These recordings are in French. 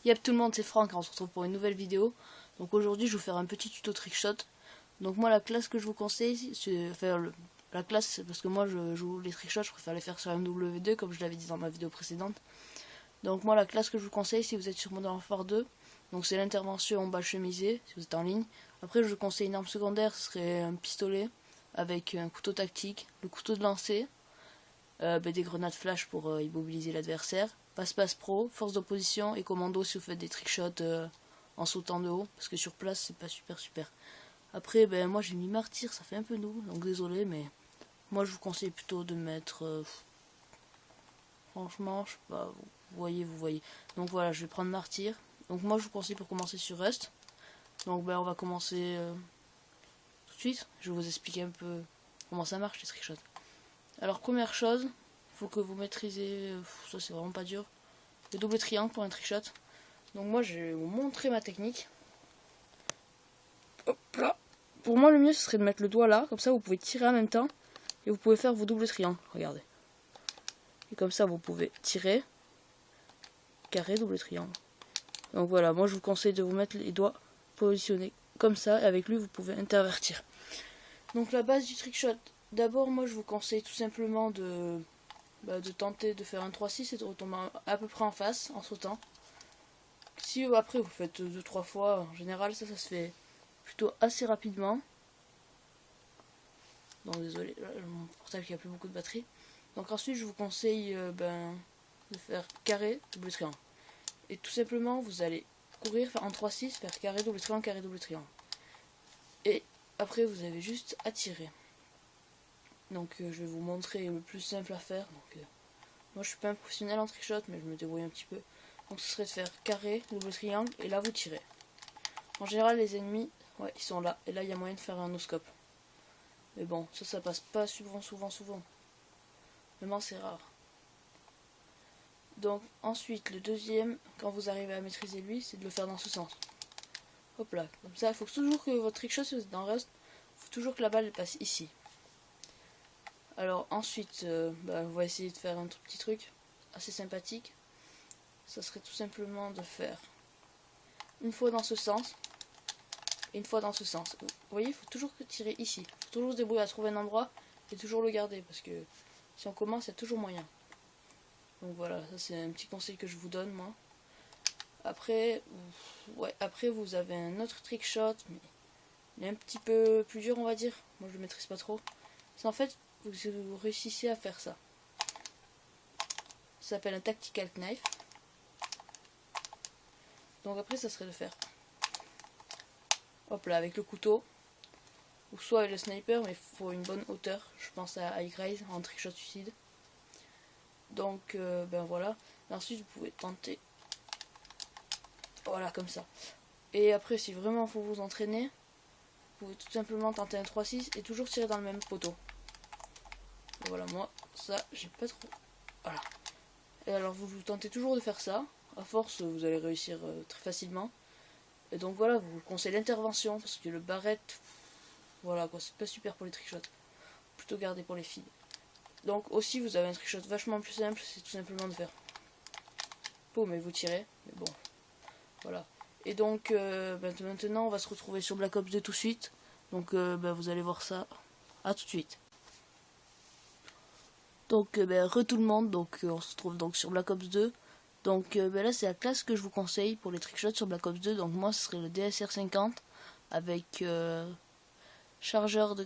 Yep tout le monde, c'est Franck, on se retrouve pour une nouvelle vidéo. Donc aujourd'hui je vais vous faire un petit tuto trickshot. Donc moi la classe que je vous conseille, c'est faire la classe, parce que moi je joue les trickshots, je préfère les faire sur MW2 comme je l'avais dit dans ma vidéo précédente. Donc moi la classe que je vous conseille si vous êtes sur Modern Warfare 2, donc c'est l'intervention en bas chemisé si vous êtes en ligne. Après je vous conseille une arme secondaire, ce serait un pistolet avec un couteau tactique, le couteau de lancer, des grenades flash pour immobiliser l'adversaire, passe-passe pro, force d'opposition et commando si vous faites des trickshots en sautant de haut, parce que sur place c'est pas super. Après moi j'ai mis martyr, ça fait un peu noob, donc désolé, mais moi je vous conseille plutôt de mettre franchement, je sais pas, vous voyez. Donc voilà, je vais prendre martyr. Donc moi je vous conseille pour commencer sur Rust. Donc on va commencer tout de suite. Je vais vous expliquer un peu comment ça marche les trickshots. Alors première chose, faut que vous maîtrisez, ça c'est vraiment pas dur, le double triangle pour un trickshot. Donc moi je vais vous montrer ma technique. Hop là. Pour moi le mieux ce serait de mettre le doigt là, comme ça vous pouvez tirer en même temps et vous pouvez faire vos doubles triangles, regardez. Et comme ça vous pouvez tirer, carré, double triangle. Donc voilà, moi je vous conseille de vous mettre les doigts positionnés comme ça et avec lui vous pouvez intervertir. Donc la base du trickshot, d'abord moi je vous conseille tout simplement de tenter de faire un 3-6 et de retomber à peu près en face en sautant. Si après vous faites 2-3 fois, en général ça se fait plutôt assez rapidement. Donc désolé, là, mon portable qui a plus beaucoup de batterie. Donc ensuite je vous conseille de faire carré, double triangle. Et tout simplement vous allez courir en 3-6, faire carré, double triangle. Et après vous avez juste à tirer. Donc je vais vous montrer le plus simple à faire. Donc, moi je suis pas un professionnel en trickshot mais je me débrouille un petit peu. Donc ce serait de faire carré, double triangle et là vous tirez. En général les ennemis, ouais, ils sont là. Et là il y a moyen de faire un no-scope. Mais bon, ça passe pas souvent. Vraiment c'est rare. Donc ensuite le deuxième, quand vous arrivez à maîtriser lui, c'est de le faire dans ce sens. Hop là, comme ça il faut toujours que votre trickshot, si vous êtes dans Rust, il faut toujours que la balle passe ici. Alors ensuite, on va essayer de faire un petit truc assez sympathique. Ça serait tout simplement de faire une fois dans ce sens et une fois dans ce sens. Vous voyez, il faut toujours tirer ici. Il faut toujours se débrouiller à trouver un endroit et toujours le garder parce que si on commence, il y a toujours moyen. Donc voilà, ça c'est un petit conseil que je vous donne moi. Après, vous avez un autre trickshot, mais il est un petit peu plus dur on va dire. Moi je le maîtrise pas trop. C'est en fait, vous réussissez à faire ça. Ça s'appelle un tactical knife. Donc après ça serait de faire hop là avec le couteau ou soit avec le sniper, mais il faut une bonne hauteur. Je pense à High Rise en trickshot suicide. Donc voilà. Et ensuite vous pouvez tenter voilà comme ça. Et après si vraiment il faut vous entraîner, vous pouvez tout simplement tenter un 3-6 et toujours tirer dans le même poteau. Et voilà, moi ça j'ai pas trop. Voilà. Et alors vous tentez toujours de faire ça. À force vous allez réussir très facilement. Et donc voilà, vous conseillez l'intervention parce que le barrette, voilà quoi, c'est pas super pour les trickshots. Plutôt garder pour les filles. Donc aussi vous avez un trickshot vachement plus simple, c'est tout simplement de faire mais vous tirez. Mais bon, voilà. Et donc maintenant on va se retrouver sur Black Ops 2 tout de suite. Donc vous allez voir ça. À tout de suite. Donc tout le monde, donc on se retrouve donc sur Black Ops 2. Donc là c'est la classe que je vous conseille pour les trickshots sur Black Ops 2. Donc moi ce serait le DSR 50 avec chargeur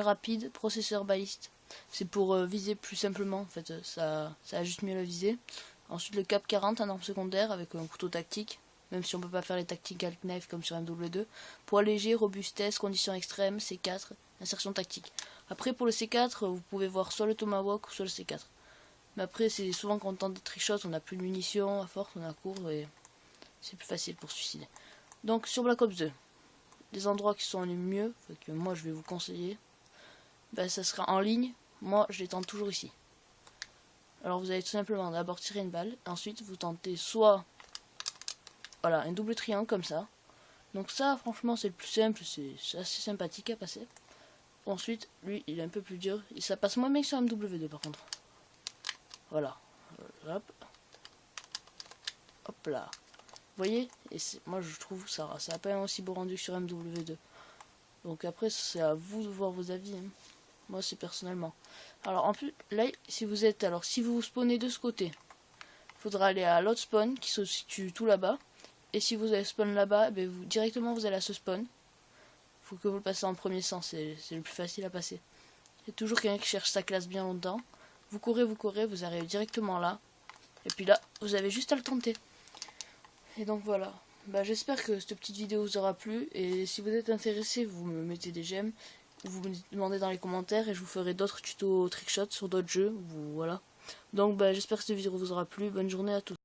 rapide, processeur baliste. C'est pour viser plus simplement en fait, ça a juste mieux la visée. Ensuite le Cap 40 en arme secondaire avec un couteau tactique, même si on peut pas faire les tactical knife comme sur MW2. Poids léger, robustesse, conditions extrêmes, C4, insertion tactique. Après pour le C4 vous pouvez voir soit le Tomahawk ou soit le C4. Mais après c'est souvent quand on tente des trickshots on n'a plus de munitions, à force on a court et c'est plus facile pour se suicider. Donc sur Black Ops 2, les endroits qui sont les mieux, que moi je vais vous conseiller, ça sera en ligne. Moi je les tente toujours ici. Alors vous allez tout simplement d'abord tirer une balle, ensuite vous tentez soit voilà un double triangle comme ça. Donc ça franchement c'est le plus simple, c'est assez sympathique à passer. Ensuite lui il est un peu plus dur, et ça passe moins bien que sur MW2 par contre. Voilà, hop là. voyez, et moi je trouve ça a pas un aussi beau rendu que sur MW2. Donc après c'est à vous de voir vos avis, hein. Moi c'est personnellement. Alors en plus là si vous vous spawnez de ce côté, il faudra aller à l'autre spawn qui se situe tout là-bas. Et si vous allez spawn là-bas, ben directement vous allez à ce spawn. Faut que vous le passez en premier sens, c'est le plus facile à passer. Il y a toujours quelqu'un qui cherche sa classe bien longtemps. Vous courez, vous arrivez directement là. Et puis là, vous avez juste à le tenter. Et donc voilà. Bah, j'espère que cette petite vidéo vous aura plu. Et si vous êtes intéressé, vous me mettez des j'aime. Vous me demandez dans les commentaires et je vous ferai d'autres tutos trickshot sur d'autres jeux. Voilà. Donc bah, j'espère que cette vidéo vous aura plu. Bonne journée à tous.